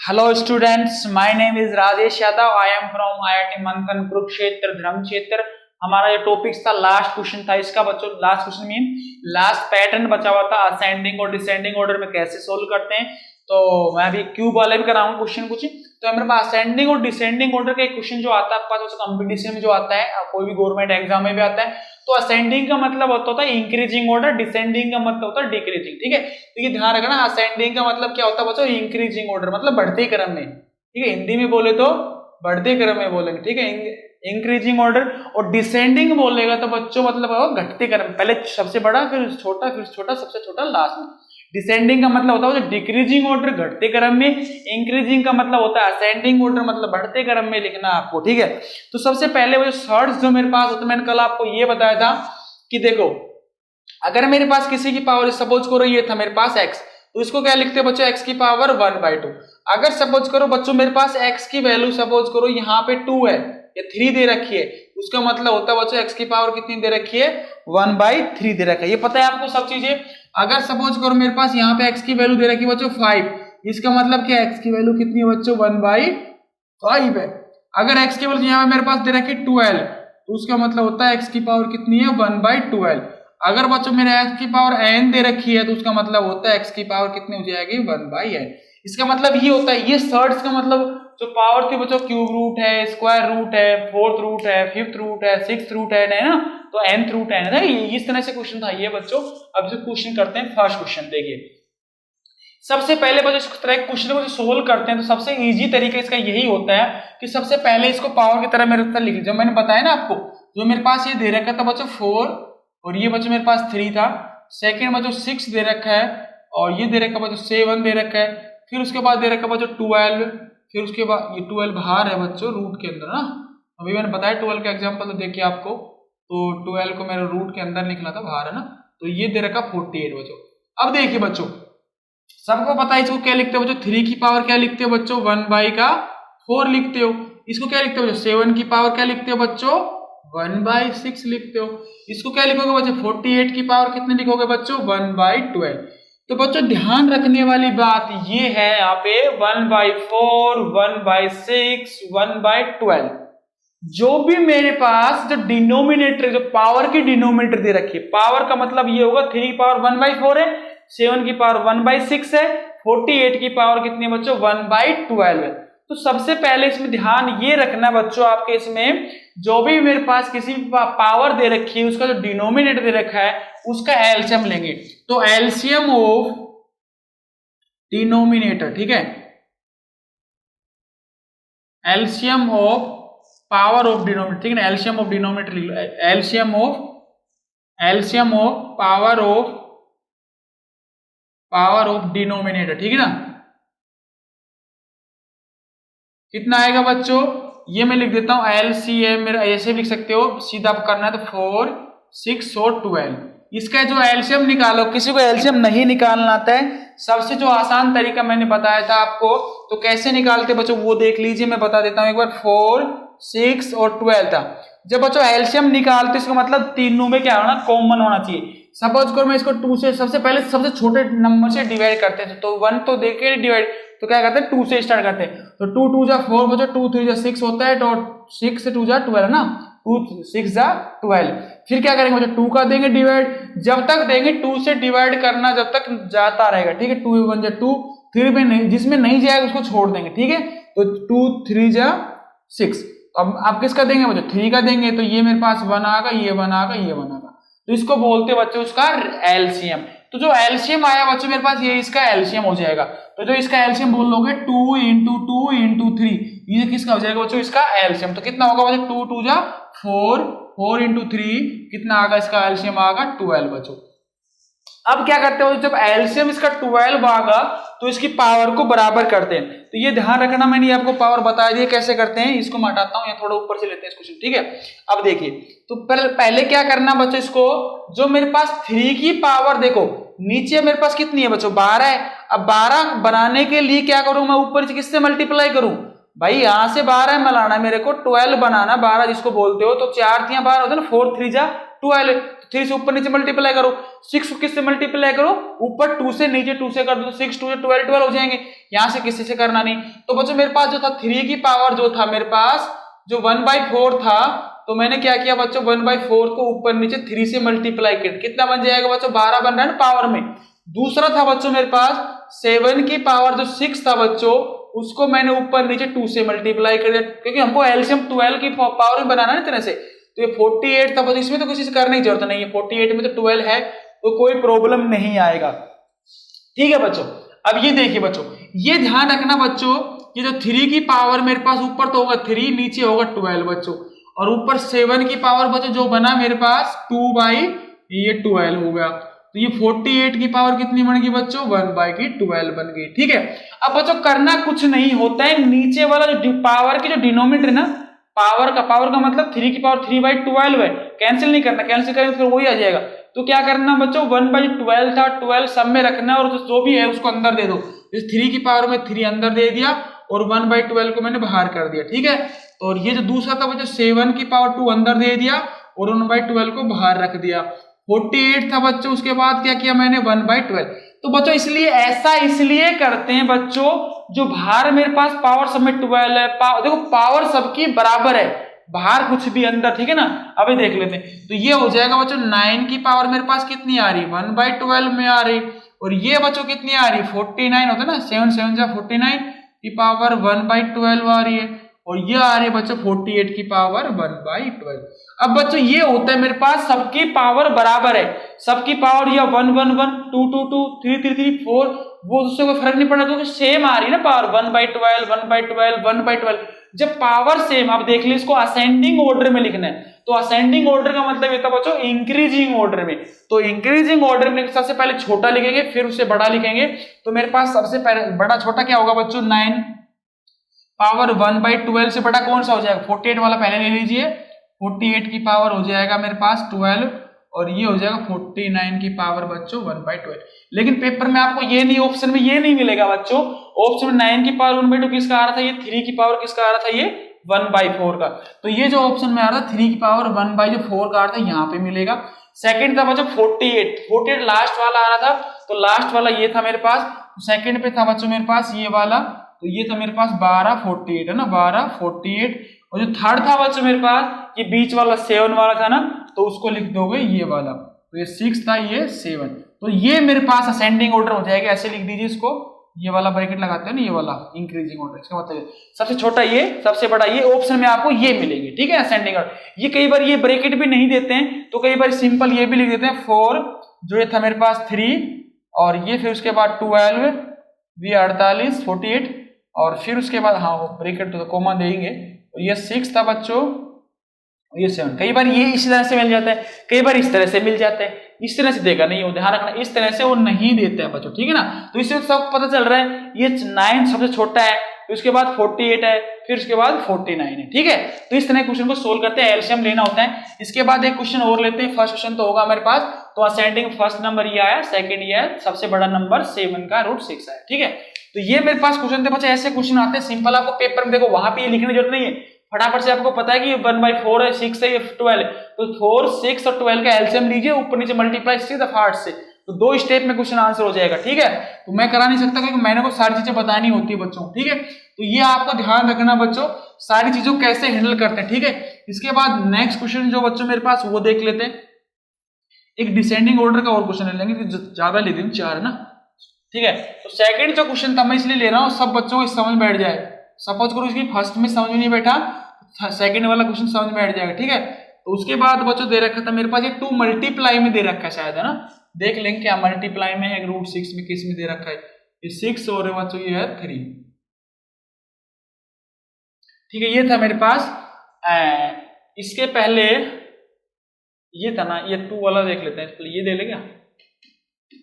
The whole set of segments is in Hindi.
Hello students, my name is Rajesh Yadav. I am from IIT मंथन कुरुक्षेत्र धर्मक्षेत्र। हमारा ये टॉपिक था, लास्ट क्वेश्चन था इसका बच्चों। Last question mean last pattern बचा हुआ था, असेंडिंग और डिसेंडिंग ऑर्डर में कैसे सोल्व करते हैं। तो मैं अभी क्यूब वाले भी कराऊंगा क्वेश्चन कुछ। तो मेरे पास असेंडिंग और डिसेंडिंग ऑर्डर का एक क्वेश्चन जो आता है आपके पास कंपटीशन में जो आता है, कोई भी गवर्नमेंट एग्जाम में भी आता है। तो असेंडिंग का मतलब होता है इंक्रीजिंग ऑर्डर, डिसेंडिंग का मतलब होता है डिक्रीजिंग। ठीक है, तो ये ध्यान रखना, असेंडिंग का मतलब क्या होता है बच्चों, इंक्रीजिंग ऑर्डर मतलब बढ़ते क्रम में। ठीक है, हिंदी में बोले तो बढ़ते क्रम में बोलेंगे। ठीक है, इंक्रीजिंग ऑर्डर। और डिसेंडिंग बोलेगा तो बच्चों मतलब घटते क्रम, पहले सबसे बड़ा फिर छोटा फिर छोटा सबसे छोटा लास्ट में। डिसेंडिंग का मतलब होता है डिक्रीजिंग ऑर्डर घटते क्रम में, इंक्रीजिंग का मतलब होता है असेंडिंग ऑर्डर मतलब बढ़ते क्रम में लिखना आपको। ठीक है, तो सबसे पहले वो शॉर्ट्स जो मेरे पास होता है, मैंने कल आपको ये बताया था कि देखो अगर मेरे पास किसी की पावर सपोज करो ये था मेरे पास x, तो इसको क्या लिखते हैं बच्चों, x की पावर 1/2। अगर सपोज करो बच्चों मेरे पास x की वैल्यू सपोज करो यहाँ पे 2 है या 3 दे रखी है, उसका मतलब होता है बच्चों x की पावर कितनी दे रखी है, 1/3 दे रखा है। ये पता है आपको सब चीजें। अगर सपोज करो मेरे पास यहाँ पे x की वैल्यू दे रखी है बच्चों 5, इसका मतलब क्या x की वैल्यू कितनी है बच्चों, 1/5 है। अगर x की वैल्यू यहाँ पे मेरे पास दे रखी है 12, तो उसका मतलब होता है x की पावर कितनी है, 1/12। अगर बच्चों मेरे x की पावर n दे रखी है तो उसका मतलब होता है x की पावर कितनी हो जाएगी, 1/n। इसका मतलब ये होता है, ये सर्ट्स का मतलब जो पावर थी बच्चों क्यूब रूट है, स्क्वायर रूट है, फोर्थ रूट है, फिफ्थ रूट है, सिक्स्थ रूट है ना, तो nth रूट है ना। इस तरह से क्वेश्चन था ये बच्चों। अब जो क्वेश्चन करते हैं फर्स्ट क्वेश्चन देखिए। सबसे पहले बच्चों इस तरह क्वेश्चन को सोल्व करते हैं तो सबसे इजी तरीका इसका यही होता है कि सबसे पहले इसको पावर की तरह मेरे तरह लिख लीजिए। मैंने बताया ना आपको, जो मेरे पास ये दे रखा था बच्चों 4 और ये बच्चों मेरे पास 3 था। सेकंड बच्चों 6 दे रखा है और ये दे रखा बच्चों 7 दे रखा है। फिर उसके बाद दे रखा बच्चों 12, फिर उसके बाद ये 12 बाहर है बच्चों रूट के अंदर ना। अभी मैंने बताया 12 का एग्जाम्पल तो देखिए आपको, तो 12 को मेरे रूट के अंदर निकला था, बाहर है ना। तो ये दे रखा 48 बच्चों। अब देखिए बच्चों सबको पता है इसको क्या लिखते हो बच्चों, 3 की पावर क्या लिखते हो बच्चों, 1/4 लिखते हो। इसको क्या लिखते हो बच्चों, 7 की पावर क्या लिखते हो बच्चों, 1/6 लिखते हो। इसको क्या लिखोगे बच्चों, 48 की पावर कितने लिखोगे बच्चों, 1/12। तो बच्चों ध्यान रखने वाली बात ये है यहाँ पे 1/4, 1/6, 1/12, जो भी मेरे पास जो डिनोमिनेटर जो पावर की डिनोमिनेटर दे रखी है, पावर का मतलब ये होगा 3 की पावर 1/4 है, 7 की पावर 1/6 है, 48 की पावर कितनी है बच्चों, 1/12 है। तो सबसे पहले इसमें ध्यान ये रखना बच्चों आपके, इसमें जो भी मेरे पास किसी पावर दे रखी है उसका जो डिनोमिनेटर दे रखा है उसका एलसीएम लेंगे। तो एलसीएम ऑफ डिनोमिनेटर, ठीक है, LCM of power of denominator, ठीक है ना, एलसीएम ऑफ डिनोमिनेटर लिख लो, LCM of power of denominator, ठीक है ना। कितना आएगा बच्चों, ये मैं लिख देता हूं एलसीएम, मेरा ऐसे लिख सकते हो, सीधा करना है तो 4, 6 और 12। इसका जो एलसीएम निकालो, किसी को एलसीएम नहीं निकालना आता है, सबसे जो आसान तरीका मैंने बताया था आपको, तो कैसे निकालते बच्चों वो देख लीजिए, मैं बता देता हूं एक बार। 4, 6 और 12 था। जब बच्चों एलसीएम निकालते इसका मतलब तीनों में क्या होना, कॉमन होना चाहिए। सपोज करो मैं इसको 2 से सबसे पहले सबसे छोटे नंबर से डिवाइड करते हैं, तो 1 तो देखिए डिवाइड, तो क्या करते हैं 2 से स्टार्ट करते हैं। तो 2 2 जा 4 बच्चों, 2 3 जा 6 होता है, तो 6 से 2 जा 12 ना, 2 6 जा 12। फिर क्या करेंगे बच्चों, 2 का देंगे डिवाइड, जब तक देंगे 2 से डिवाइड करना जब तक जाता रहेगा, ठीक है। 2 1 जा 2, 3 में नहीं, जिसमें नहीं जाएगा उसको छोड़ देंगे, ठीक है। तो 2 3 जा 6, अब आप किसका देंगे बच्चों, 3 का देंगे, तो ये मेरे पास 1 आएगा, ये 1 आएगा, ये 1 आएगा। तो इसको बोलते बच्चों उसका एलसीएम। तो जो एलसीएम आया बच्चों मेरे पास, ये इसका एलसीएम हो जाएगा। तो जो इसका एलसीएम बोल लोगे 2 × 2 × 3, ये किसका हो जाएगा बच्चों, इसका एलसीएम। तो कितना होगा बच्चों, 2 2 जा 4, 4 × 3 कितना आएगा, इसका एलसीएम आएगा 12 बच्चों। अब क्या करते हो, जब एलसीएम इसका 12 आएगा तो इसकी पावर को बराबर करते हैं। तो ये ध्यान रखना, मैंने आपको पावर बता दिया कैसे करते हैं। इसको मैं हटाता हूं या थोड़ा ऊपर से लेते हैं इसको, ठीक है। अब देखिए, तो पहले क्या करना बच्चों, इसको जो मेरे पास 3 की पावर, देखो नीचे मेरे पास कितनी है बच्चों, 12 है। अब 12 बनाने के लिए क्या करूं मैं, ऊपर से किससे मल्टीप्लाई करूं भाई, यहां से 12 मिलाना मेरे को, 12 बनाना, 12 जिसको बोलते हो, तो 4 3 12 होता है ना, 4 3 जा 12, 3 से ऊपर नीचे मल्टीप्लाई करो, 6 को किससे मल्टीप्लाई करो, ऊपर 2 से नीचे 2 से कर दो, 6 2 12 12 हो जाएंगे। यहां से किसी से करना नहीं। तो बच्चों मेरे पास जो था 3 की पावर जो था मेरे पास जो 1/4 था, तो मैंने क्या किया बच्चों 1/4 को ऊपर नीचे 3 से मल्टीप्लाई किया, कितना बन जाएगा बच्चों 12 बन रहा है ना पावर में। दूसरा था बच्चों मेरे पास 7 की पावर जो 6 था बच्चों, उसको मैंने ऊपर नीचे 2 से मल्टीप्लाई कर दिया, क्योंकि हमको एलसीएम 12 की पावर में बनाना है ना तरह से। तो ये 48 था बच्चों, इसमें तो किसी से करने की जरूरत नहीं है, 48 में तो 12 है तो कोई प्रॉब्लम नहीं आएगा। ठीक है बच्चों, अब ये देखिए बच्चों, ये ध्यान रखना बच्चों, ये जो 3 की पावर मेरे पास ऊपर तो होगा 3, नीचे होगा 12 बच्चों, और ऊपर 7 की पावर बच्चों जो बना मेरे पास 2/12 हो गया। तो ये 48 की पावर कितनी बन गई बच्चों 1/12 बन गई। ठीक है, अब बच्चों करना कुछ नहीं होता है, नीचे वाला जो पावर की जो डिनोमिनेटर है ना, पावर का मतलब 3 की पावर 3/12 है, कैंसिल नहीं करना, कैंसिल करेंगे फिर वही आ जाएगा। तो क्या करना बच्चों 1/12 था, 12 सब में रखना और जो भी है उसको अंदर दे दो। इस 3 की पावर में 3 अंदर दे दिया और 1/12 को मैंने बाहर कर दिया। ठीक है, तो और ये जो दूसरा था बच्चों 7 की पावर 2 अंदर दे दिया और 1/12 को बाहर रख दिया। 48 था बच्चों, उसके बाद क्या किया मैंने 1/12। तो बच्चों इसलिए ऐसा इसलिए करते हैं बच्चों, जो बाहर मेरे पास पावर सब में 12 है, देखो पावर सबकी बराबर है, बाहर कुछ भी अंदर। ठीक है ना, अभी देख लेते हैं। तो ये हो जाएगा बच्चों 9 की पावर मेरे पास कितनी आ रही 1/12 में आ रही, और ये बच्चों कितनी आ रही 49 होता है ना, 7 7 जा 49 की पावर 1/12 आ रही है, और ये आ रही है बच्चों 48 की पावर 1/12। अब बच्चों ये होता है मेरे पास सबकी पावर बराबर है, सबकी पावर या 1 1 1 2 2 2 3 3 3 4, वो उससे कोई फर्क नहीं पड़ रहा क्योंकि सेम आ रही है ना पावर 1/12 1/12 1/12। जब पावर सेम, आप देख लीजिए इसको असेंडिंग ऑर्डर में लिखना है, तो असेंडिंग ऑर्डर का मतलब ये था बच्चों इंक्रीजिंग ऑर्डर में। तो इंक्रीजिंग ऑर्डर में सबसे पहले छोटा लिखेंगे फिर उससे बड़ा लिखेंगे। तो मेरे पास सबसे पहले बड़ा छोटा क्या होगा बच्चों 9 पावर 1/12 से बड़ा कौन सा हो जाएगा 48 वाला पहले ले लीजिए, 48 की पावर हो जाएगा मेरे पास 12, और ये हो जाएगा 49 की पावर बच्चों 1/12। लेकिन पेपर में आपको ये नहीं, ऑप्शन में ये नहीं मिलेगा बच्चों, ऑप्शन में 9 की पावर 1/2 किसका आ रहा था, ये 3 की पावर किसका आ रहा था, ये 1/4 का। तो ये जो ऑप्शन में आ रहा था 3 की पावर 1/4 का आ रहा था, यहाँ पे मिलेगा। सेकंड था बच्चों 48 लास्ट वाला आ रहा था, तो लास्ट वाला ये था मेरे पास। सेकंड पे था बच्चों मेरे पास ये वाला, तो ये था मेरे पास 12/48 है ना, 12/48। और जो थर्ड था बच्चों मेरे पास ये बीच वाला 7 वाला था ना, तो उसको लिख दोगे ये वाला, तो ये 6 था ये 7, तो ये मेरे पास असेंडिंग ऑर्डर हो जाएगा। ऐसे लिख दीजिए इसको, ये वाला ब्रैकेट लगाते हैं ना, ये वाला इंक्रीजिंग ऑर्डर, इसका मतलब सबसे छोटा ये सबसे बड़ा ये, ऑप्शन में आपको ये मिलेंगे। ठीक है, असेंडिंग ऑर्डर। ये कई बार ये ब्रैकेट भी नहीं देते हैं, तो कई बार सिंपल ये भी लिख देते हैं 4, जो ये था मेरे पास 3, और ये फिर उसके बाद 12, ये 48 48, और फिर उसके बाद हाँ ब्रैकेट तो कोमा देंगे, और ये 6 था बच्चों, ये 7। कई बार ये इस तरह से मिल जाता है, कई बार इस तरह से मिल जाता है, इस तरह से देगा नहीं, वो ध्यान रखना इस तरह से वो नहीं देते हैं बच्चों। ठीक है ना, तो इससे सब पता चल रहा है ये 9 सबसे छोटा है, फिर उसके बाद 48 है, फिर उसके बाद 49 है। ठीक है, तो इस तरह क्वेश्चन को सोल्व करते हैं, एलसीएम लेना होता है। इसके बाद एक क्वेश्चन और लेते हैं, फर्स्ट क्वेश्चन तो होगा हमारे पास, तो असेंडिंग फर्स्ट नंबर ये आया, सेकंड ये है सबसे बड़ा नंबर 7 का √6 आया। ठीक है, तो ये मेरे पास क्वेश्चन थे बच्चे, ऐसे क्वेश्चन आते हैं सिंपल, आपको पेपर में देखो वहां पे ये लिखने की जरूरत नहीं है, फटाफट से आपको पता है कि 1/4 है, 6 है, ये 12 है, तो 4 6 और 12 का एलसीएम लीजिए, ऊपर नीचे मल्टीप्लाई सीधा फाट से, तो 2 स्टेप में क्वेश्चन आंसर हो जाएगा। ठीक है, तो मैं करा नहीं सकता क्योंकि मैंने को सारी चीजें बतानी होती है बच्चों। ठीक है, तो ये आपको ध्यान रखना बच्चों, सारी चीजों कैसे हैंडल करते हैं। ठीक है, इसके बाद नेक्स्ट क्वेश्चन जो बच्चों मेरे पास वो देख लेते हैं, एक डिसेंडिंग ऑर्डर का और क्वेश्चन ले लेंगे, ज्यादा ले देंगे 4 है ना। ठीक है, तो सेकंड जो क्वेश्चन था मैं इसलिए ले रहा हूँ सब बच्चों को समझ बैठ जाए, सपोज करो इसकी फर्स्ट में समझ में नहीं बैठा, सेकंड वाला क्वेश्चन समझ में बैठ जाएगा। ठीक है, तो उसके बाद बच्चों दे रखा था मेरे पास ये 2 मल्टीप्लाई में दे रखा है शायद, है ना, देख लेंगे क्या मल्टीप्लाई में है, √6 में किस में दे रखा है, ये 6 और बच्चों ये है 3। ठीक है, ये था मेरे पास। इसके पहले ये था ना, ये 2 वाला देख लेते हैं, पहले ये दे लेगा,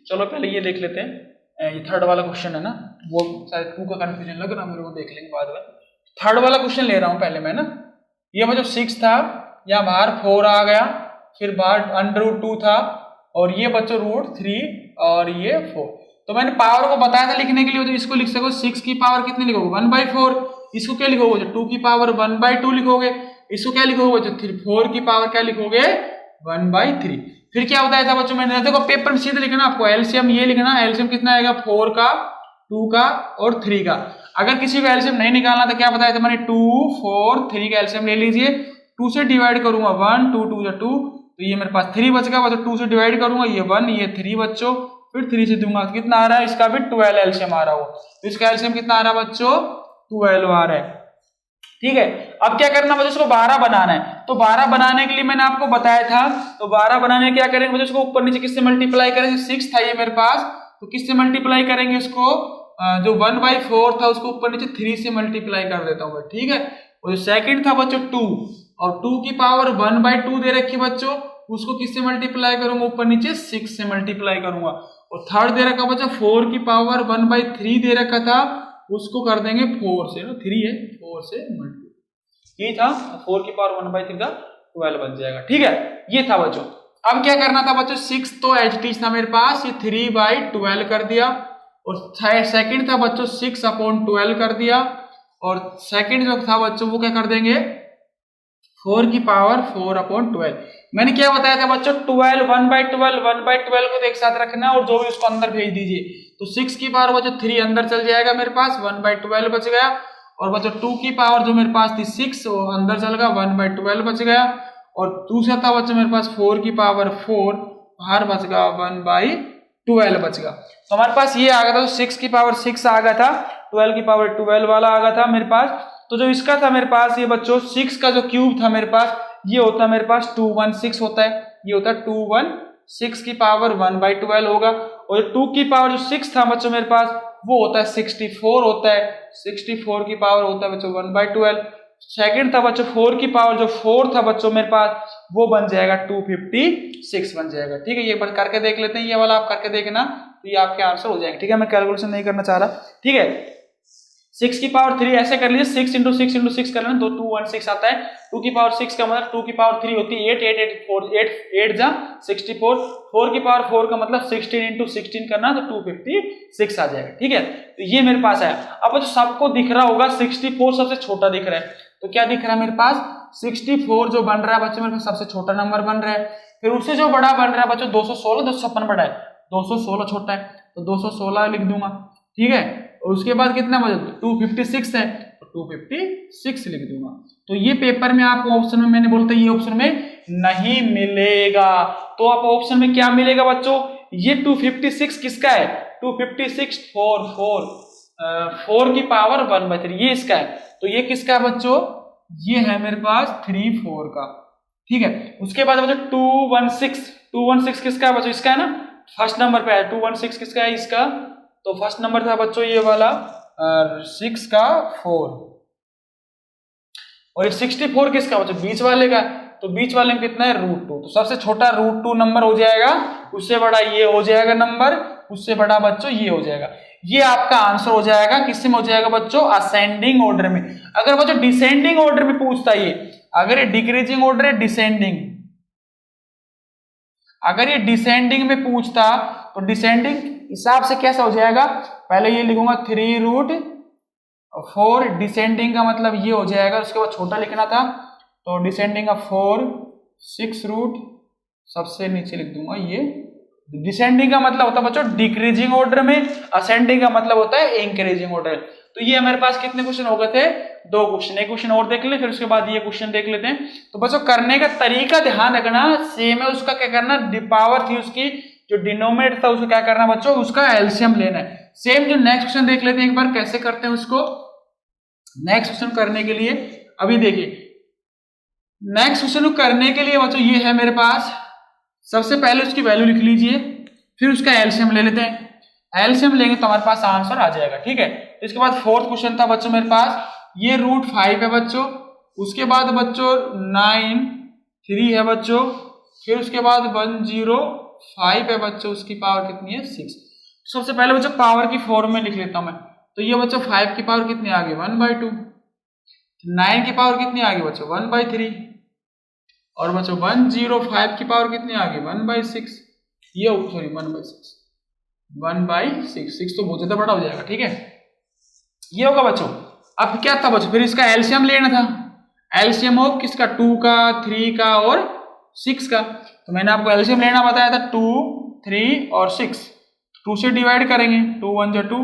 चलो पहले ये देख लेते हैं, ये थर्ड वाला क्वेश्चन है ना, वो शायद 2 का कंफ्यूजन लग रहा है मेरे को, देख लेंगे बाद में। थर्ड वाला क्वेश्चन ले रहा हूं पहले मैं ना, ये बच्चों 6 था, यहाँ बाहर 4 आ गया, फिर बाहर √2 था, और ये बच्चों √3 और ये 4। तो मैंने पावर को बताया था लिखने के लिए, तो इसको लिख सको 6 की पावर कितनी लिखोगे 1/4, इसको क्या लिखोगे 2 की पावर 1/2 लिखोगे, इसको क्या लिखोगे 4 की पावर क्या लिखोगे 1/3। फिर क्या बताया था बच्चों मैंने, देखो पेपर में सीधे लिखना आपको, एलसीएम ये लिखना, एलसीएम कितना आएगा 4 का, 2 का और 3 का। अगर किसी को एलसीएम नहीं निकालना तो क्या बताया था मैंने, 2 4 3 का एलसीएम ले लीजिए, 2 से डिवाइड करूंगा 1 2 2 2, तो ये मेरे पास 3 बचेगा बच्चों, 2 से डिवाइड करूंगा ये 1 ये 3 बच्चों, फिर 3 से दूंगा तो कितना आ रहा है, इसका भी 12 एलसीएम आ रहा हो, तो इसका एलसीएम कितना आ रहा है बच्चों 12 आ रहा है। ठीक है, अब क्या करना बच्चों, इसको 12 बनाना है, तो 12 बनाने के लिए मैंने आपको बताया था, तो 12 बनाने क्या करेंगे बच्चों, इसको ऊपर नीचे किससे मल्टीप्लाई करेंगे, 6 था ये मेरे पास, तो किससे मल्टीप्लाई करेंगे इसको, जो 1/4 था उसको ऊपर नीचे 3 से मल्टीप्लाई कर देता हूँ, ठीक है। और जो सेकंड था बच्चों 2, और 2 की पावर 1/2 दे रखी बच्चों, उसको किससे मल्टीप्लाई करूंगा, ऊपर नीचे 6 से मल्टीप्लाई करूंगा। और थर्ड दे रखा बच्चों 4 की पावर 1/3 दे रखा था, उसको कर देंगे 4 से, 3 है 4 से मल्टीप्लाई, ये था 4 की पावर 1/3 का 12 बन जाएगा। ठीक है, ये था बच्चों। अब क्या करना था बच्चों, 6 तो एचटी था मेरे पास, ये 3/12 कर दिया, और सेकंड था बच्चों 6/12 कर दिया, और सेकंड जो था बच्चों वो क्या कर देंगे 4 की पावर 4/12। मैंने क्या बताया था बच्चों, 12 1/12 को तो एक साथ रखना और जो भी उसको अंदर भेज दीजिए, तो 6 की पावर बच्चों 3 अंदर चल जाएगा मेरे पास, 1/12 बच गया, और बच्चों 2 की पावर जो मेरे पास थी 6 वो अंदर चल गया, 1/12 बच गया, और दूसरा था बच्चों मेरे पास 4 की पावर 4 बाहर बच गया, 1/12 बच गया। तो हमारे पास ये आ गया था, 6 की पावर 6 आ गया था, 12 की पावर 12 वाला आ गया था मेरे पास। तो जो इसका था मेरे पास ये बच्चों 6 का जो क्यूब था मेरे पास, ये होता है मेरे पास 216 होता है, ये होता है 216 की पावर 1/12 होगा, और 2 की पावर जो 6 था बच्चों मेरे पास वो होता है 64 होता है, 64 की पावर होता है बच्चों 1/12। सेकंड था बच्चों 4 की पावर जो 4 था बच्चों मेरे पास वो बन जाएगा 256 बन जाएगा। ठीक है, ये बार करके देख लेते हैं, ये वाला आप करके देखना, तो ये आपके आंसर हो जाएंगे। ठीक है, मैं कैलकुलेशन नहीं करना चाह रहा। ठीक है, 6 की पावर 3 ऐसे कर लीजिए, 6 × 6 × 6 कर लेना, 216 आता है। 2 की पावर 6 का मतलब 2 की पावर 3 होती है 8 8 8 4 8 जा 64, 4 की पावर 4 का मतलब 16 × 16 करना, तो 256 आ जाएगा। ठीक है, तो ये मेरे पास है। अब जो सबको दिख रहा होगा 64 सबसे छोटा दिख रहा है, तो क्या दिख रहा है मेरे पास 64 जो बन रहा है बच्चों मेरे पास सबसे छोटा नंबर बन रहा है। फिर उससे जो बड़ा बन रहा है बच्चों 216 256 बड़ा है, 216 छोटा है तो 216 लिख दूंगा। ठीक है, और उसके बाद कितना बचा 256 है, तो 256 लिख दूंगा। तो ये पेपर में आपको ऑप्शन में मैंने बोलता ये ऑप्शन में नहीं मिलेगा, तो आप ऑप्शन में क्या मिलेगा बच्चों, ये 256 किसका है, 256 4 की पावर 1/3 ये इसका है, तो ये किसका है बच्चों, ये है मेरे पास 3 4 का। ठीक है, उसके बाद बच्चों 216 किसका है बच्चों, इसका है ना, फर्स्ट नंबर पे है 216 किसका है, इसका, तो फर्स्ट नंबर था बच्चों ये वाला 6 का 4, और ये 64 किसका बच्चों, बीच वाले का, तो बीच वाले में कितना है √2, तो सबसे छोटा √2 नंबर हो जाएगा, उससे बड़ा ये हो जाएगा नंबर, उससे बड़ा बच्चों ये हो जाएगा। ये आपका आंसर हो जाएगा, किससे में हो जाएगा बच्चों, असेंडिंग ऑर्डर में। अगर बच्चों डिसेंडिंग ऑर्डर में पूछता है, अगर ये डिक्रीजिंग ऑर्डर है डिसेंडिंग, अगर ये डिसेंडिंग में पूछता तो डिसेंडिंग हिसाब से कैसा हो जाएगा, पहले ये लिखूंगा 3√4, डिसेंडिंग का मतलब ये हो जाएगा, उसके बाद छोटा लिखना था, तो डिसेंडिंग का 4 6 सबसे नीचे लिख दूंगा ये। डिसेंडिंग का मतलब होता है बच्चों डिक्रीजिंग ऑर्डर में, असेंडिंग का मतलब होता है इंक्रीजिंग ऑर्डर। तो ये हमारे पास कितने क्वेश्चन हो गए थे, 2 क्वेश्चन, एक क्वेश्चन और देख ले फिर उसके बाद ये क्वेश्चन देख लेते हैं। तो बच्चों करने का तरीका ध्यान रखना सेम है, उसका क्या करना, पावर थी उसकी जो डिनोमिनेटर था उसको क्या करना बच्चों, उसका एलसीएम लेना है। सेम जो नेक्स्ट क्वेश्चन देख लेते हैं एक बार कैसे करते हैं उसको। नेक्स्ट क्वेश्चन करने के लिए अभी देखिए, नेक्स्ट क्वेश्चन करने के लिए बच्चों ये है मेरे पास, सबसे पहले उसकी वैल्यू लिख लीजिए, फिर उसका एलसीएम ले लेते हैं, एलसीएम लेंगे तो हमारे पास आंसर आ जाएगा। ठीक है, इसके बाद फोर्थ क्वेश्चन था बच्चों मेरे पास, ये √5 है बच्चों, उसके बाद बच्चों 9 3 है बच्चों, फिर उसके बाद 105 है बच्चों, उसकी पावर कितनी है 6। सबसे पहले बच्चों पावर की फॉर्म में लिख लेता हूं मैं, तो ये बच्चों 5 की पावर कितनी आ गई 1/2, 9 की पावर कितनी आ गई बच्चों 1/3, और बच्चों 105 की पावर कितनी आ गई 1/6, ये सॉरी 1/6 6 तो बहुत ज्यादा बड़ा हो जाएगा। ठीक है, ये होगा बच्चों। अब क्या था बच्चों, फिर इसका एलसीएम लेना था, एलसीएम ऑफ किसका 2 का 3 का और 6 का। तो मैंने आपको एलसीएम लेना बताया था 2, 3 और 6। 2 से डिवाइड करेंगे, 2 1 जा 2,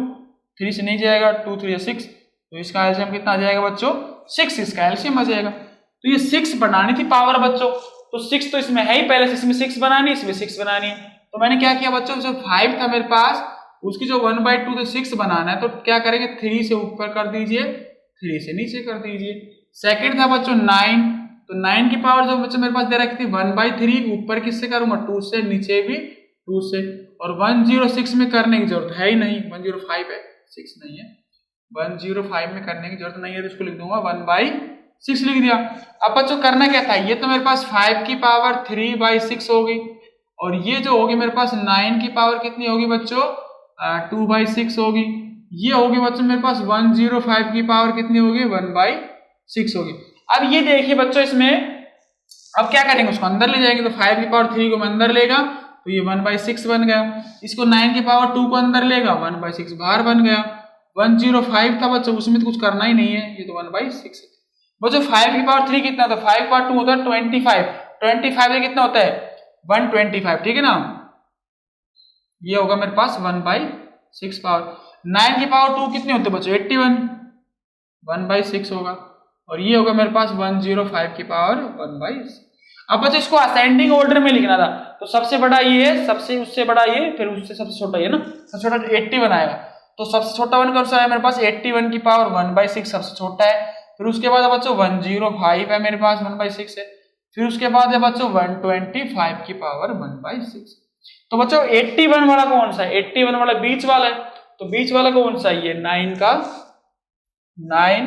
3 से नहीं जाएगा, 2 3 जा 6, तो इसका एलसीएम कितना आ जाएगा बच्चों 6, इसका एलसीएम आ जाएगा। तो ये 6 बनानी थी पावर बच्चों, तो 6 तो इसमें है ही पहले से, इसमें 6 बनानी है, इसमें 6 बनानी है। तो मैंने क्या किया बच्चों, जो 5 था मेरे पास उसकी जो 1/2 तो 6 बनाना है, तो क्या करेंगे 3 से ऊपर कर दीजिए, 3 से नीचे कर दीजिए। सेकंड था बच्चों 9, तो 9 की पावर जो बच्चों मेरे पास दे रखी थी 1/3, ऊपर किससे करूंगा 2 से, नीचे भी 2 से। और 106 में करने की जरूरत है ही नहीं, 105 है 6 नहीं है, 105 में करने की जरूरत नहीं है, तो इसको लिख दूंगा 1/6 लिख दिया। अब बच्चों करना क्या था, ये तो मेरे पास 5 की पावर 3/6 होगी, और ये जो होगी मेरे पास 9 की पावर कितनी होगी बच्चों 2/6 होगी। ये होगी बच्चों मेरे पास 105 की पावर कितनी होगी 1/6 होगी। अब ये देखिए बच्चों, इसमें अब क्या करेंगे, उसको अंदर ले जाएंगे, तो 5 की पावर 3 को मैं अंदर लेगा तो ये 1/6 बन गया। इसको 9 की पावर 2 को अंदर लेगा, 1/6 बाहर बन गया। 105 था बच्चों, उसमें तो कुछ करना ही नहीं है, ये तो 1/6 है। बच्चों 5 की पावर 3 कितना था, 5 पावर 2 होता है 25, 25 से कितना होता है 125, ठीक है ना। ये होगा मेरे पास 1/6 पावर। 9 की पावर 2 कितनी होती है बच्चों 81, 1/6 होगा। और ये होगा मेरे पास 105 की पावर 1/6। अब बच्चों इसको असेंडिंग ऑर्डर में लिखना था, तो सबसे बड़ा ये है, सबसे उससे बड़ा ये, फिर उससे सबसे छोटा ये ना, सबसे छोटा 81 आएगा। तो सबसे छोटा 1 कौन सा है मेरे पास 81 की पावर 1/6 सबसे छोटा है। फिर उसके बाद बच्चों 105 है मेरे पास 1/6 है। फिर उसके बाद है बच्चों 125 की पावर 1/6। तो बच्चों 81 वाला कौन सा है, 81 वाला बीच वाला है, तो बीच वाला कौन सा है, ये 9 का 9,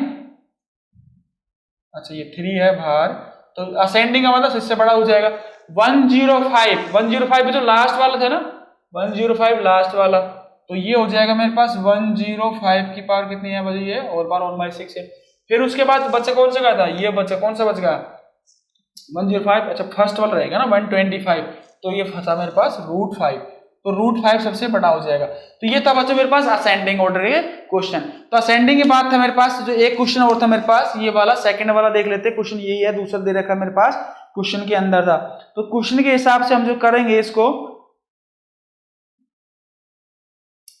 अच्छा ये 3 है बाहर, तो असेंडिंग का मतलब इससे बड़ा हो जाएगा 105 जो लास्ट वाला था ना 105 लास्ट वाला, तो ये हो जाएगा मेरे पास 105 की पावर कितनी है बच्चों ये, और बार 1/6 है। फिर उसके बाद बच्चा कौन सा था, ये बच्चा कौन सा बच गया 105, अच्छा फर्स्ट वाला रहेगा ना 125, तो ये फंसा मेरे पास √5, तो √5 सबसे बड़ा हो जाएगा। तो ये था बच्चों मेरे पास असेंडिंग ऑर्डर ये क्वेश्चन। तो असेंडिंग के बाद था मेरे पास जो एक क्वेश्चन और था मेरे पास, ये वाला सेकंड वाला देख लेते हैं। क्वेश्चन यही है, दूसरा दे रखा है मेरे पास, क्वेश्चन के अंदर था, तो क्वेश्चन के हिसाब से हम जो करेंगे इसको,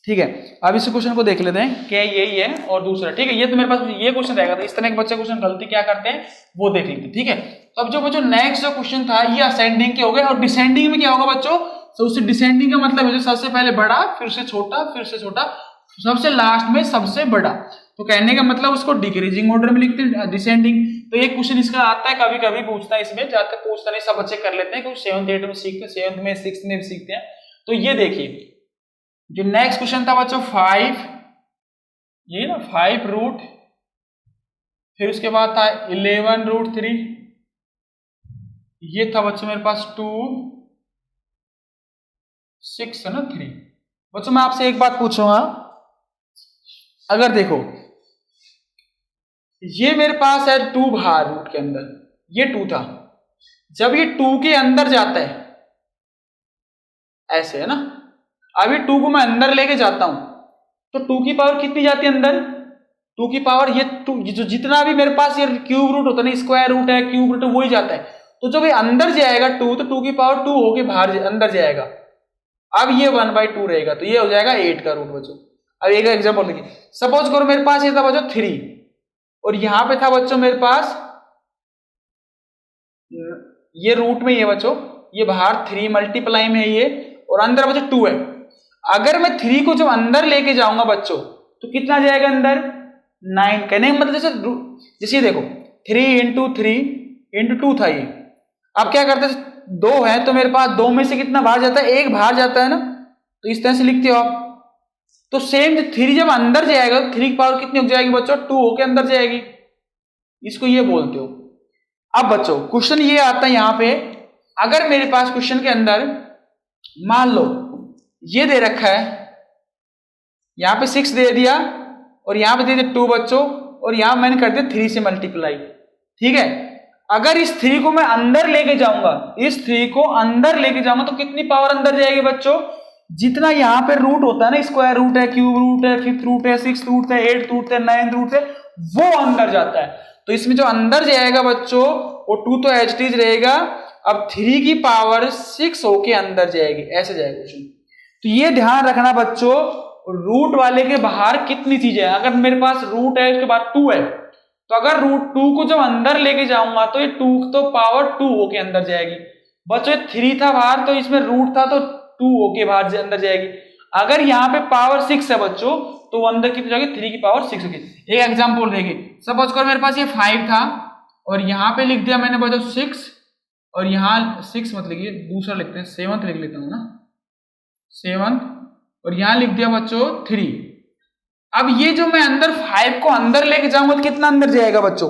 ठीक है। अब इस क्वेश्चन को देख लेते हैं, क्या यही है और दूसरा, ठीक है। ये तो मेरे पास ये क्वेश्चन रहेगा, तो इस तरह के बच्चे क्वेश्चन गलती क्या करते हैं वो देख लेते हैं, ठीक है। तो अब जो बच्चों नेक्स्ट जो क्वेश्चन था ये असेंडिंग के हो गए, और डिसेंडिंग में क्या होगा बच्चों, तो उससे डिसेंडिंग का मतलब है जो सबसे पहले बड़ा, फिर से छोटा, फिर से छोटा, सबसे लास्ट में सबसे बड़ा। तो कहने का मतलब उसको डिक्रीजिंग ऑर्डर में लिखते हैं डिसेंडिंग। तो एक क्वेश्चन इसका आता है, कभी कभी पूछता है, इसमें ज्यादा पूछता नहीं, सब बच्चे कर लेते हैं क्योंकि 7th 8th में सीखते हैं, 7th में 6th में भी सीखते हैं। तो ये देखिए जो नेक्स्ट क्वेश्चन था बच्चों 5, ये ना 5 रूट, फिर उसके बाद था 11√3, ये था बच्चों मेरे पास 2 6 है ना 3। बच्चों मैं आपसे एक बात पूछूंगा, अगर देखो ये मेरे पास है 2 बाहर रूट के अंदर, ये 2 था, जब ये 2 के अंदर जाता है ऐसे है ना, अभी 2 को मैं अंदर लेके जाता हूं, तो 2 की पावर कितनी जाती है अंदर, 2 की पावर ये 2, जो जितना भी मेरे पास ये क्यूब रूट होता है ना, स्क्वायर रूट है क्यूब रूट है वही जाता है। तो जब ये अंदर जाएगा 2, तो 2 की पावर 2 होके बाहर अंदर जाएगा, अब ये 1/2 रहेगा, तो ये हो जाएगा 8 का रूट बच्चों। अब एक एग्जांपल देखिए, सपोज करो मेरे पास ये था बच्चों 3, और यहां पे था बच्चों मेरे पास ये रूट में ये बच्चों, ये बाहर 3 मल्टीप्लाई में ये, और अंदर बच्चों 2 है। अगर मैं 3 को जब अंदर लेके जाऊंगा बच्चों, तो कितना जाएगा अंदर 9। कहने का मतलब जैसे देखो 3 × 3 × 2 था ये, अब क्या करते हैं 2 है, तो मेरे पास 2 में से कितना बाहर जाता है, 1 बाहर जाता है ना, तो इस तरह से लिखते हो आप। तो सेम 3 जब अंदर जाएगा, 3 की पावर कितनी हो जाएगी बच्चों 2 होके अंदर जाएगी, इसको ये बोलते हो। अब बच्चों क्वेश्चन ये आता है यहाँ पे, अगर मेरे पास क्वेश्चन के अंदर मान लो ये दे रखा है, यहां पे 6 दे दिया, और यहां पे दे दिया 2 बच्चों, और यहां मैंने कर दिया 3 से मल्टीप्लाई, ठीक है। अगर इस 3 को मैं अंदर लेके जाऊंगा, इस 3 को अंदर लेके जाऊंगा, तो कितनी पावर अंदर जाएगी बच्चों, जितना यहां पे रूट होता है ना, स्क्वायर रूट है, क्यूब रूट है, 5th रूट है, 6th रूट है, 8th रूट है, 9th रूट है, वो अंदर जाता है। तो इसमें जो अंदर जाएगा बच्चों वो 2 तो एज इट इज रहेगा, अब 3 की पावर 6 होके अंदर जाएगी, ऐसे जाएगा क्वेश्चन। तो ये ध्यान रखना बच्चों, रूट वाले के बाहर कितनी चीजें है। अगर मेरे पास रूट है उसके बाद 2 है, तो अगर रूट 2 को जब अंदर लेके जाऊंगा तो ये 2 तो पावर 2 होके अंदर जाएगी। बच्चों 3 था बाहर, तो इसमें रूट था तो 2 होके बाहर अंदर जाएगी। अगर यहाँ पे पावर 6 है बच्चों, तो अंदर कितनी जाएगी, 3 की पावर 6 होगी। एक एग्जाम्पल देखिए, सपोज करो मेरे पास ये 5 था और यहाँ पे लिख दिया मैंने बच्चों 6, और यहाँ 6 मत लिखिए, दूसरा लिखते हैं, 7th लिख लेता हूँ ना, 7th, और यहाँ लिख दिया बच्चों 3। अब ये जो मैं अंदर 5 को अंदर लेके जाऊंगा तो कितना अंदर जाएगा बच्चों,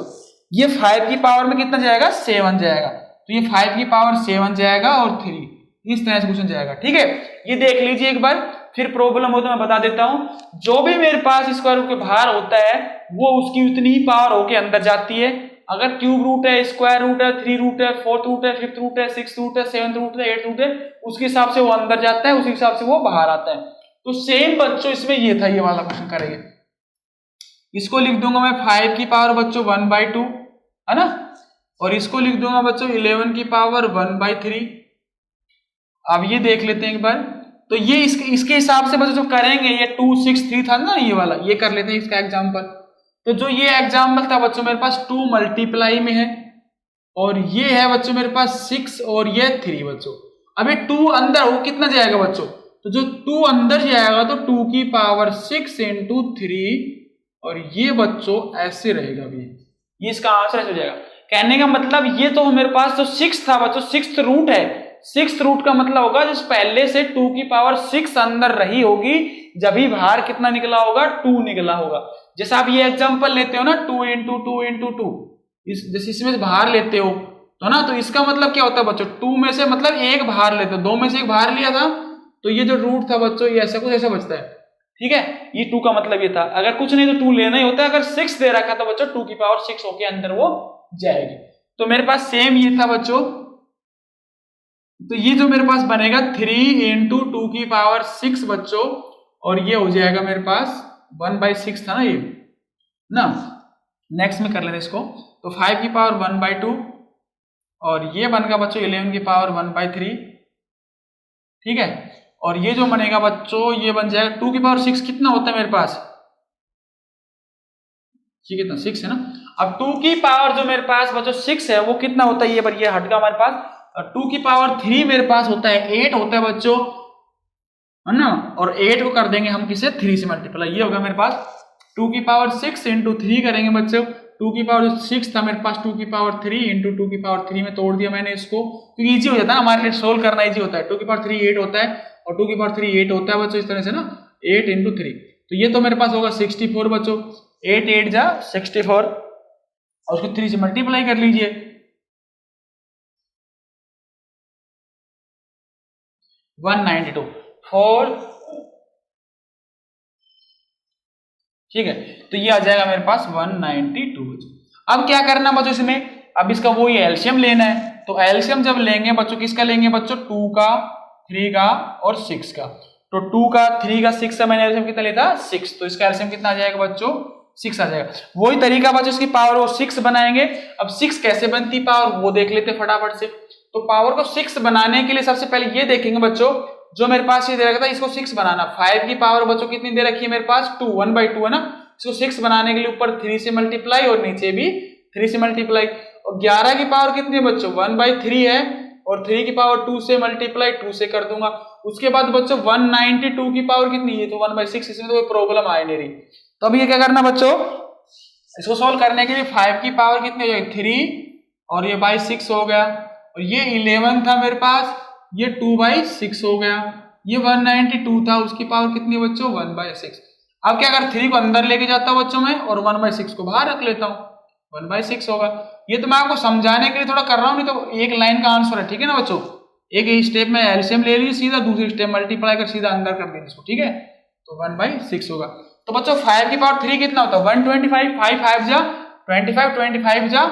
ये 5 की पावर में कितना जाएगा, 7 जाएगा। तो ये 5 की पावर 7 जाएगा और 3, इस तरह से क्वेश्चन जाएगा। ठीक है, ये देख लीजिए एक बार, फिर प्रॉब्लम हो तो मैं बता देता हूं। जो भी मेरे पास स्क्वायर रूट के बाहर होता है वो उसकी उतनी ही पावर होके अंदर जाती है। अगर क्यूब रूट है, स्क्वायर रूट है, 3 रूट है, 4th रूट है, 5th रूट है, 6th रूट है, 7th रूट है, 8th रूट है, उसके हिसाब से वो अंदर जाता है, उसी हिसाब से वो बाहर आता है। तो सेम बच्चों इसमें ये था, ये वाला क्वेश्चन करेंगे। इसको लिख दूंगा मैं 5 की पावर बच्चों 1/2, है ना, और इसको लिख दूंगा बच्चों 11 की पावर 1/3। अब ये देख लेते हैं एक बार, तो ये इसके हिसाब से बच्चों जो करेंगे, ये 2 6 3 था ना, ये वाला, ये कर लेते हैं इसका एग्जाम्पल। तो जो ये एग्जाम्पल था बच्चों मेरे पास 2 मल्टीप्लाई में है, और ये है बच्चों मेरे पास 6 और ये 3 बच्चों। अब ये 2 अंदर हो कितना जाएगा बच्चों, तो जो 2 अंदर जाएगा तो 2 की पावर 6 इंटू 3, और ये बच्चों ऐसे रहेगा भी, ये इसका आंसर ऐसे हो जाएगा। कहने का मतलब ये तो मेरे पास जो 6 था बच्चों, 6th रूट है, 6th रूट का मतलब होगा जिस पहले से 2 की पावर 6 अंदर रही होगी, जब ही बाहर कितना निकला होगा, 2 निकला होगा। जैसे आप ये एग्जांपल लेते हो ना, 2 इंटू 2 इंटू 2, जैसे इसमें से बाहर लेते हो तो ना, तो इसका मतलब क्या होता है बच्चों, 2 में से मतलब एक बाहर लेते हो, 2 में से एक बाहर लिया था, तो ये जो रूट था बच्चों ये ऐसा कुछ ऐसा बचता है। ठीक है, ये 2 का मतलब ये था, अगर कुछ नहीं तो 2 लेना ही होता है। अगर 6 दे रखा था बच्चों, 2 की पावर 6 होके अंदर वो जाएगी। तो मेरे पास सेम ये था बच्चों, तो ये जो मेरे पास बनेगा 3 इंटू 2 की पावर 6 बच्चों, और ये हो जाएगा मेरे पास 1/6 था ना ये ना। नेक्स्ट में कर लेते इसको, तो 5 की पावर 1/2, और ये बनेगा बच्चों 11 की पावर 1/3। ठीक है, और ये जो बनेगा बच्चों ये बन जाएगा 2 की पावर 6 कितना होता है मेरे पास, ये कितना 6 है ना। अब 2 की पावर जो मेरे पास बच्चों 6 है वो कितना होता है, ये पर ये हट गया हमारे पास, और 2 की पावर 3 मेरे पास होता है 8 होता है बच्चों, है ना, और 8 को कर देंगे हम किसे, 3 से मल्टीप्लाई, ये होगा मेरे पास 2 की पावर 6 इंटू 3 करेंगे बच्चों, 2 की पावर 6 था मेरे पास, 2 की पावर 3 इंटू 2 की पावर 3 में तोड़ दिया मैंने इसको, क्योंकि इजी हो जाता है हमारे लिए, सोल्व करना इजी होता है। 2 की पावर 3 8 होता है, और 2 की पावर 3 8 होता है बच्चों, इस तरह से ना, 8 इंटू 3, तो ये तो मेरे पास होगा 64 बच्चों, 8 8 जा 64, और उसको 3 से मल्टीप्लाई कर लीजिए, 192 4। ठीक है, तो ये आ जाएगा मेरे पास 192 बच्चों। अब क्या करना बच्चों इसमें, अब इसका वो ये एलसीएम लेना है, तो एलसीएम जब लेंगे बच्चों, किसका लेंगे बच्चों, 2 का 3 का और 6 का। तो 2 का 3 का 6 का मैंने एलसीएम कितना लिया था, 6, तो इसका एलसीएम कितना आ जाएगा बच्चों, 6 आ जाएगा। वही तरीका बच्चों, इसकी पावर वो 6 बनाएंगे। अब 6 कैसे बनती पावर वो देख लेते फटाफट से। तो पावर को 6 बनाने के लिए सबसे पहले ये देखेंगे बच्चों, जो मेरे पास ये दे रखा था इसको 6 बनाना, 5 की पावर बच्चों कितनी दे रखी है मेरे पास, 2 1/2 है ना, इसको 6 बनाने के लिए ऊपर 3 से मल्टीप्लाई और नीचे भी 3 से मल्टीप्लाई, और 11 की पावर कितनी है बच्चों, 1/3 है, और 3 की पावर 2 से मल्टीप्लाई 2 से कर दूंगा। उसके बाद बच्चों 192 की पावर कितनी है, तो 1/6, इसमें तो कोई प्रॉब्लम आए नहीं रही। तो अब ये क्या करना बच्चों, इसको सोल्व करने के लिए 5 की पावर कितनी हो जाएगी, 3, और ये बाई 6 हो गया, और ये 11 था मेरे पास, ये 2/6 हो गया, ये 192 था, उसकी पावर कितनी है बच्चों, 1/6। अब क्या कर 3 को अंदर लेके जाता हूं बच्चों में, और 1/6 को बाहर रख लेता हूं, 1/6 होगा। ये तो मैं आपको समझाने के लिए थोड़ा कर रहा हूं, नहीं तो एक लाइन का आंसर है। ठीक है ना बच्चों, एक स्टेप में एलसीएम ले लीजिए सीधा, दूसरी स्टेप मल्टीप्लाई कर सीधा अंदर कर देंगे इसको। ठीक है, तो 1/6 होगा। तो बच्चों 5 की पावर 3 कितना होता है, 125, 5 5 जा 25, 25 जा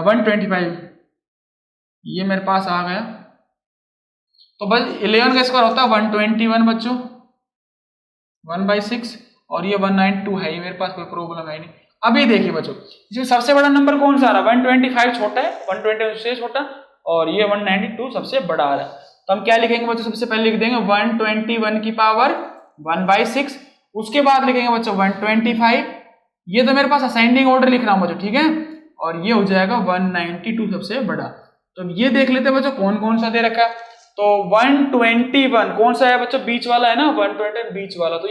125, ये मेरे पास आ गया। तो बस 11 का स्क्वायर होता है 121 बच्चों, 1/6, और ये 192 है, ये मेरे पास कोई प्रॉब्लम है नहीं। अब ये देखिए बच्चों, इसमें सबसे बड़ा नंबर कौन सा आ रहा है, 125 छोटा है, 120 से छोटा, और ये 192 सबसे बड़ा आ रहा है। तो हम क्या लिखेंगे बच्चों, सबसे पहले लिख देंगे 121 की पावर 1/6, उसके बाद लिखेंगे बच्चों 125, ये तो मेरे पास असेंडिंग ऑर्डर लिख रहा हूं बच्चों, ठीक है, और ये हो जाएगा 192 सबसे बड़ा। तो ये देख लेते हैं बच्चों कौन कौन सा दे रखा है। तो 121 कौन सा है बच्चों, बीच वाला है ना, 120 बीच वाला, तो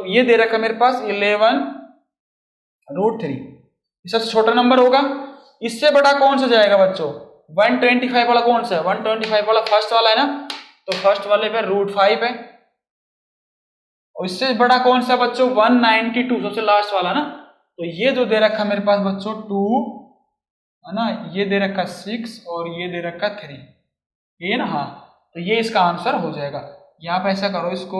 ये दे रखा है मेरे पास 11√3, सबसे छोटा नंबर होगा। इससे बड़ा कौन सा जाएगा बच्चों, 125 वाला कौन सा है, 125 वाला फर्स्ट वाला है ना, तो फर्स्ट वाले पे √5 है। और इससे बड़ा कौन सा बच्चों, 192 सबसे लास्ट वाला ना, तो ये जो दे रखा मेरे पास बच्चों 2 है ना, ये दे रखा 6 और ये दे रखा 3, ये ना, हाँ, तो ये इसका आंसर हो जाएगा। यहाँ पे ऐसा करो, इसको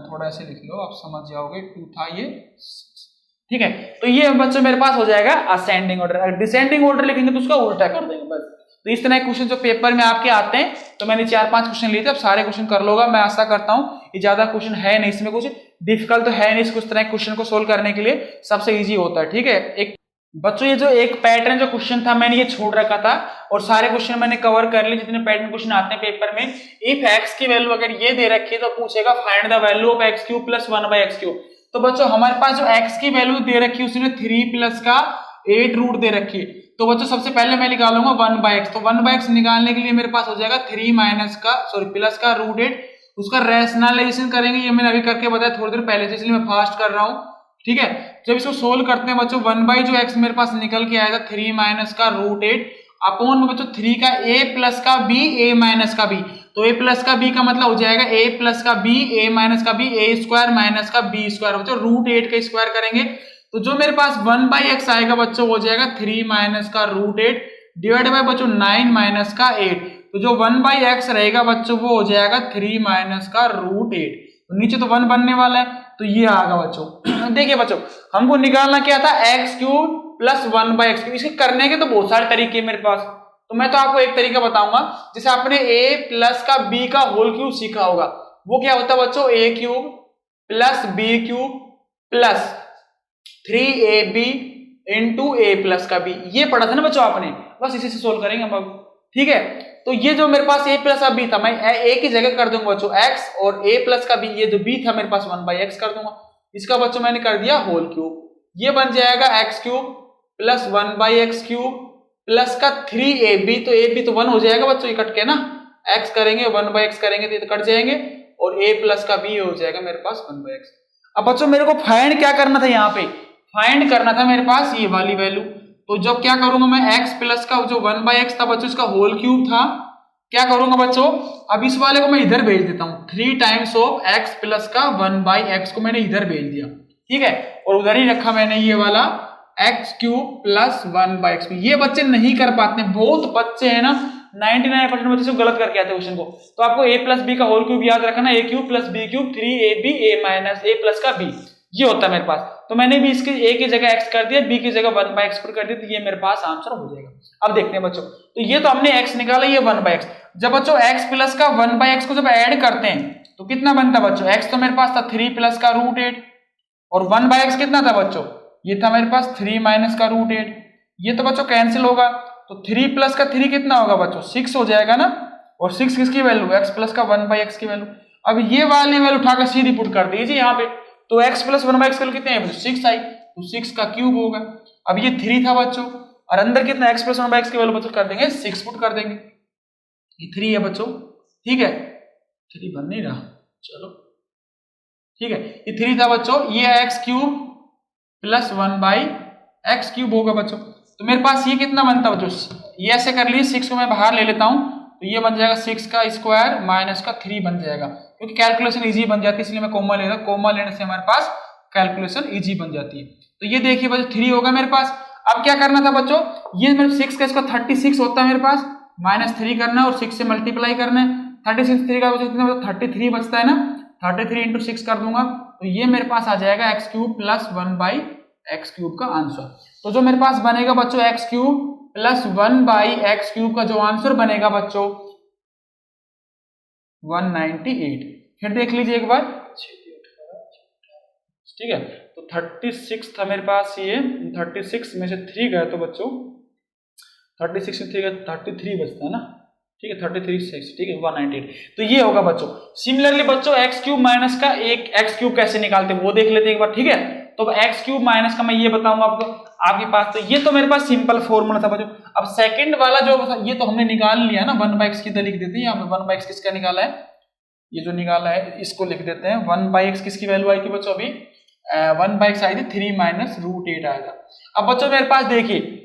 थोड़ा ऐसे लिख लो, आप समझ जाओगे, 2 था ये 6, ठीक है। तो ये बच्चों मेरे पास हो जाएगा असेंडिंग ऑर्डर। अगर डिसेंडिंग ऑर्डर लिखेंगे तो उसका उल्टा कर देंगे बस। तो इस तरह के क्वेश्चन जो पेपर में आपके आते हैं, तो मैंने 4-5 क्वेश्चन लिए थे, अब सारे क्वेश्चन कर लोगा, मैं आशा करता हूँ। ये ज्यादा क्वेश्चन है नहीं, इसमें कुछ डिफिकल्ट तो है नहीं, इस तरह के क्वेश्चन को सोल्व करने के लिए सबसे ईजी होता है, ठीक है। एक बच्चों ये जो एक पैटर्न जो क्वेश्चन था मैंने ये छोड़ रखा था, और सारे क्वेश्चन मैंने कवर कर लिए जितने पैटर्न क्वेश्चन आते हैं पेपर में। इफ x की वैल्यू अगर ये दे रखी है तो पूछेगा find the value of x cube plus 1/x cube. तो बच्चों हमारे पास जो x की वैल्यू दे रखी है उसने 3 प्लस का 8 रूट दे रखी है। तो बच्चों सबसे पहले मैं निकालूंगा 1/x, तो 1/x निकालने के लिए मेरे पास हो जाएगा 3 माइनस का प्लस का √8, उसका रैशनलाइजेशन करेंगे, ये मैंने अभी करके बताया थोड़ी देर पहले से, इसलिए मैं फास्ट कर रहा हूँ, ठीक है। जब इसको सोल्व करते हैं बच्चों 1 जो x मेरे पास निकल के आएगा 3 माइनस का √8 अपॉन में बच्चों 3 का a प्लस का b a माइनस का b, तो a प्लस का b का मतलब हो जाएगा a प्लस का b a माइनस का b a स्क्वायर माइनस का b स्क्वायर, बच्चों √8 का स्क्वायर करेंगे तो जो मेरे पास 1/x आएगा बच्चों वो हो जाएगा 3 माइनस का √8 डिवाइड बाय बच्चों 9 माइनस का 8, तो जो 1/x रहेगा बच्चों वो हो जाएगा 3 माइनस का √8, तो नीचे तो 1 बनने वाला है, तो ये आएगा बच्चों। देखिए बच्चों हमको निकालना क्या था, x cube plus 1/x cube. इसके करने के तो बहुत सारे तरीके हैं मेरे पास, तो मैं तो आपको एक तरीका बताऊंगा, जैसे आपने a प्लस का b का होल क्यूब सीखा होगा, वो क्या होता है बच्चों, a cube plus b cube plus 3ab into a plus का b, ये पढ़ा था ना बच्चों आपने, बस इसी से सोल्व करेंगे हम अब, ठीक है। तो ये जो मेरे पास a प्लस का b था, मैं a की जगह कर दूंगा बच्चों x, और a प्लस का b ये जो b था मेरे पास 1/x कर दूंगा, इसका बच्चों मैंने कर दिया होल क्यूब, ये बन जाएगा x cube plus 1/x cube plus का 3ab, तो ab तो 1 हो जाएगा बच्चों, ये कट के ना, x करेंगे 1/x करेंगे तो ये कट जाएंगे, और a प्लस का b हो जाएगा मेरे पास 1/x। अब बच्चों मेरे को फाइंड क्या करना था, यहाँ पे फाइंड करना था मेरे पास ये वाली वैल्यू, तो जब क्या करूंगा मैं x प्लस का जो 1/x था बच्चों इसका होल क्यूब था, क्या करूंगा बच्चों, अब इस वाले को मैं इधर भेज देता हूं, 3 टाइम्स ऑफ x प्लस का 1/x को मैंने इधर भेज दिया, ठीक है, और उधर ही रखा मैंने ये वाला x क्यूब प्लस 1/x। ये बच्चे नहीं कर पाते, बहुत बच्चे हैं ना, 99% बच्चे गलत करके आते हैं क्वेश्चन को। तो आपको a प्लस b का होल क्यूब याद रखना, a cube plus b cube 3ab a minus a plus का b, ये होता है मेरे पास। तो मैंने भी इसके a की जगह x कर दिया, b की जगह 1/x कर दिया, तो ये मेरे पास आंसर हो जाएगा। अब देखते हैं बच्चों, तो ये तो हमने x निकाला, ये 1/x, जब बच्चों x प्लस का 1/x को जब ऐड करते हैं तो कितना बनता है बच्चों, x तो मेरे पास था 3 प्लस का √8, और 1/x कितना था बच्चों, ये था मेरे पास 3 माइनस का √8, ये तो बच्चों कैंसिल होगा, तो 3 प्लस का 3 कितना होगा बच्चों, 6 हो जाएगा ना, और 6 किसकी वैल्यू, x प्लस का 1/x की वैल्यू। अब ये वाली वैल्यू उठाकर सीधी पुट कर दीजिए यहाँ पे, तो x प्लस 1/x की वैल्यू कितनी है, 6 आई, तो 6 का क्यूब होगा। अब ये 3 था बच्चों, और अंदर कितना x प्लस 1/x की वैल्यू बच्चों कर देंगे 6 पुट कर देंगे, ये 3 है बच्चों, ठीक है, 3 बन नहीं रहा, चलो ठीक है, ये 3 था बच्चों, ये x cube plus 1/x cube होगा बच्चों। तो मेरे पास ये कितना बनता है बच्चों, ये ऐसे कर लीजिए, 6 को मैं बाहर ले लेता हूं, तो ये बन जाएगा 6 का स्क्वायर माइनस का 3 बन जाएगा, क्योंकि कैलकुलेशन इजी बन जाती है, इसलिए मैं कोमा ले रहा हूं, कोमा लेने से हमारे पास कैलकुलेशन इजी बन जाती है। तो ये देखिए बच्चों 3 होगा मेरे पास। अब क्या करना था बच्चों, ये मेरे 6 का इसका 36 होता है मेरे पास, माइनस 3 करना है और 6 से मल्टीप्लाई करना है, 36 3 का बच्चों 33 बचता है ना, 33 इंटू 6 कर दूंगा, तो ये मेरे पास आ जाएगा x cube plus 1/x cube का आंसर। तो जो मेरे पास बनेगा बच्चों x cube plus 1/x cube का जो आंसर बनेगा बच्चों 198। फिर देख लीजिए एक बार, ठीक है, तो 36 था मेरे पास, ये 36 में से 3 गया तो बच्चों 36 में 3 गया 33 बचता है ना, ठीक है 33 ठीक है 198। तो ये होगा बच्चों। सिमिलरली बच्चों एक्स क्यूब माइनस का एक एक्स क्यूब कैसे निकालते हैं वो देख लेते हैं एक बार, ठीक है। तो एक्स क्यूब माइनस का मैं ये बताऊंगा आपको आपके पास। तो ये तो मेरे पास सिंपल फॉर्मूला था बच्चों। अब सेकंड वाला जो ये तो हमने निकाल लिया ना, 1/x की तरह लिख देते हैं यहाँ पे। 1/x किसका निकाला है, ये जो निकाला है इसको लिख देते हैं। 1/x किसकी वैल्यू आई थी बच्चों, अभी 1/x आई थी 3 माइनस √8 आया था। अब बच्चों मेरे पास देखिए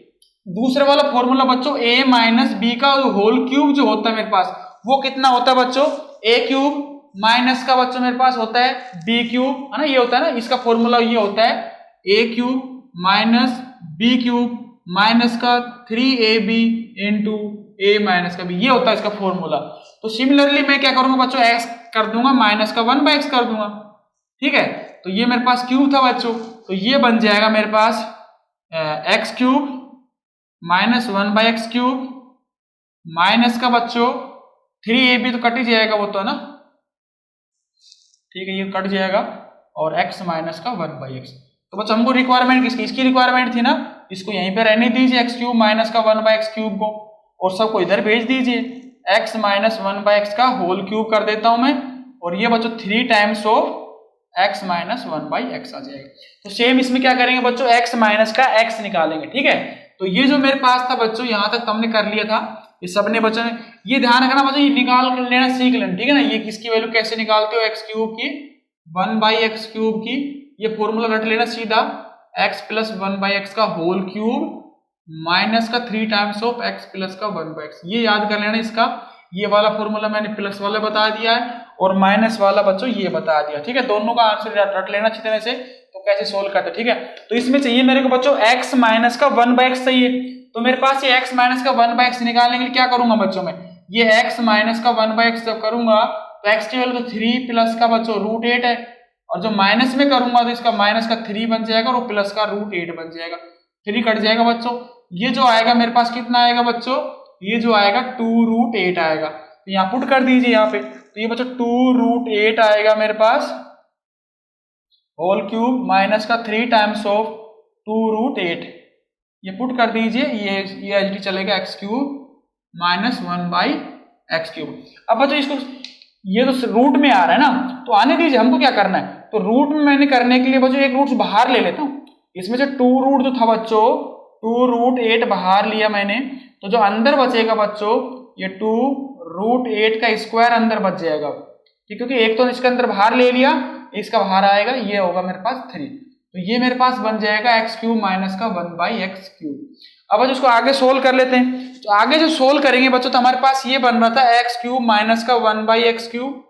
दूसरे वाला फॉर्मूला बच्चों a माइनस बी का होल क्यूब जो होता है मेरे पास वो कितना होता है बच्चों, a क्यूब माइनस का बच्चों मेरे पास होता है b क्यूब, है ना, ये होता है ना, इसका फॉर्मूला ये होता है a cube minus b cube minus का 3ab इंटू a माइनस का b, ये होता है इसका फॉर्मूला। तो सिमिलरली मैं क्या करूंगा बच्चों, x कर दूंगा माइनस का 1/x कर दूंगा, ठीक है। तो ये मेरे पास क्यूब था बच्चों, तो ये बन जाएगा मेरे पास x cube minus 1/x cube minus का बच्चों 3ab, तो कट ही जाएगा वो तो है ना, ठीक है, ये कट जाएगा, और x माइनस का 1/x। तो बच्चों हमको रिक्वायरमेंट किसकी, इसकी रिक्वायरमेंट थी ना, इसको यहीं पे रहने दीजिए x क्यूब माइनस का 1/x क्यूब को, और सबको इधर भेज दीजिए। x माइनस 1/x का होल क्यूब कर देता हूं मैं, और ये बच्चों 3 times of x minus 1/x आ जाएगा। तो सेम इसमें क्या करेंगे बच्चों, x माइनस का x निकालेंगे, ठीक है। तो ये जो मेरे पास था बच्चों यहां तक हमने कर लिया था, ये सबने बच्चों ने ये ध्यान रखना बच्चों, ये निकाल कर लेना सीख लेना, ठीक है ना। ये किसकी वैल्यू कैसे निकालते हो, x क्यूब की 1/x क्यूब की, ये फॉर्मूला रट लेना सीधा, x प्लस 1/x का होल क्यूब माइनस का 3 टाइम्स ऑफ x प्लस का 1/x, ये याद कर लेना इसका। ये वाला फॉर्मूला मैंने प्लस वाला बता दिया है और माइनस वाला बच्चों ये बता दिया, ठीक है। दोनों का आंसर रट लेना अच्छी तरह से, तो कैसे सोल्व करते, ठीक है। तो इसमें चाहिए मेरे को बच्चों x माइनस का 1/x चाहिए। तो मेरे पास ये x माइनस का 1/x निकालने के लिए क्या करूंगा बच्चों में, ये x माइनस का 1/x जब करूंगा तो x की वैल्यू तो 3 प्लस का बच्चों √8 है, और जब माइनस में करूंगा तो इसका माइनस का 3 बन जाएगा और प्लस का √8 बन जाएगा, 3 कट जाएगा बच्चों। ये जो आएगा मेरे पास कितना आएगा बच्चों, ये जो आएगा 2√8 आएगा। तो यहाँ पुट कर दीजिए यहाँ पे, तो ये बच्चों 2√8 आएगा मेरे पास होल क्यूब माइनस का 3 टाइम्स ऑफ 2√8, ये पुट कर दीजिए, ये एच डी चलेगा x cube minus 1/x cube. अब बच्चों इसको ये तो रूट में आ रहा है ना, तो आने दीजिए, हमको क्या करना है, तो रूट में मैंने करने के लिए बच्चों एक रूट बाहर ले लेता हूँ। इसमें से 2 रूट जो था बच्चों 2√8 बाहर लिया मैंने, तो जो अंदर बचेगा बच्चों ये 2√8 का स्क्वायर अंदर बच जाएगा, ठीक, क्योंकि एक तो इसके अंदर बाहर ले लिया, इसका बाहर आएगा, ये होगा मेरे पास 3। तो ये मेरे पास बन जाएगा x क्यूब माइनस का 1/x क्यूब। अब इसको आगे सोल्व कर लेते हैं। तो आगे जो सोल्व करेंगे बच्चों तो हमारे पास ये बन रहा था x क्यूब माइनस का 1/x क्यूब,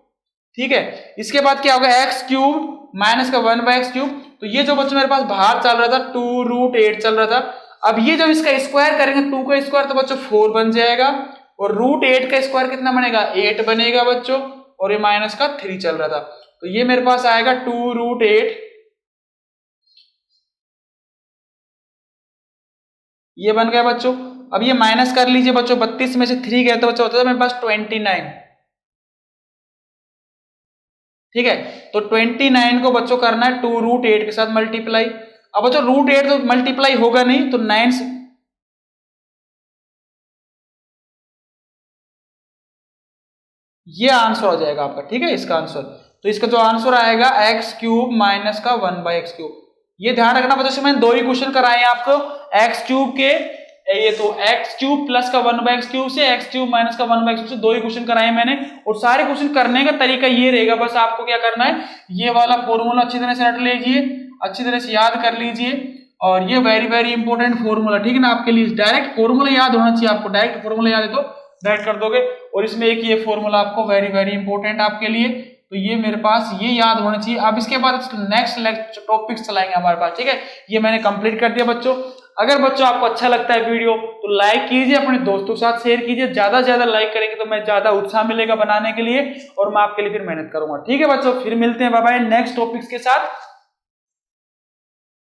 ठीक है। इसके बाद क्या होगा x क्यूब माइनस का 1/x क्यूब। तो ये जो बच्चों मेरे पास बाहर चल रहा था 2√8 चल रहा था, अब ये जब इसका स्क्वायर करेंगे 2 का स्क्वायर तो बच्चों 4 बन जाएगा, और √8 का स्क्वायर कितना बनेगा 8 बनेगा बच्चों, और ये माइनस का 3 चल रहा था, तो ये मेरे पास आएगा 2√8, ये बन गया बच्चों। अब ये माइनस कर लीजिए बच्चों, 32 में से 3 गए तो बच्चों होता है मेरे पास 29, ठीक है। तो 29 को बच्चों करना है 2√8 के साथ मल्टीप्लाई। अब बच्चों √8 तो मल्टीप्लाई होगा नहीं, तो 9 से ये आंसर हो जाएगा आपका, ठीक है, इसका आंसर। तो इसका जो आंसर आएगा x क्यूब माइनस का 1/x क्यूब। ये ध्यान रखना बच्चों, मैंने 2 ही क्वेश्चन कराए हैं आपको x क्यूब के, ये तो x क्यूब प्लस का 1/x क्यूब से x क्यूब माइनस का 1/x क्यूब से 2 ही क्वेश्चन कराए मैंने, और सारे क्वेश्चन करने का तरीका ये रहेगा, बस आपको क्या करना है, ये वाला फॉर्मूला अच्छी तरह से रट लीजिए, अच्छी तरह से याद कर लीजिए, और ये वेरी वेरी इंपॉर्टेंट फॉर्मूला, ठीक है ना, आपके लिए डायरेक्ट फॉर्मूला याद होना चाहिए आपको, डायरेक्ट फॉर्मूला याद है तो डायरेक्ट कर दोगे। और इसमें एक ये फॉर्मूला आपको वेरी वेरी इंपॉर्टेंट आपके लिए, तो ये मेरे पास ये याद होना चाहिए। अब इसके बाद नेक्स्ट टॉपिक्स चलाएंगे हमारे पास, ठीक है। ये मैंने कंप्लीट कर दिया बच्चों। अगर बच्चों आपको अच्छा लगता है वीडियो तो लाइक कीजिए, अपने दोस्तों के साथ शेयर कीजिए, ज्यादा से ज्यादा लाइक करेंगे तो मैं ज्यादा उत्साह मिलेगा बनाने के लिए, और मैं आपके लिए फिर मेहनत करूंगा, ठीक है बच्चों। फिर मिलते हैं, बाय बाय नेक्स्ट टॉपिक्स के साथ।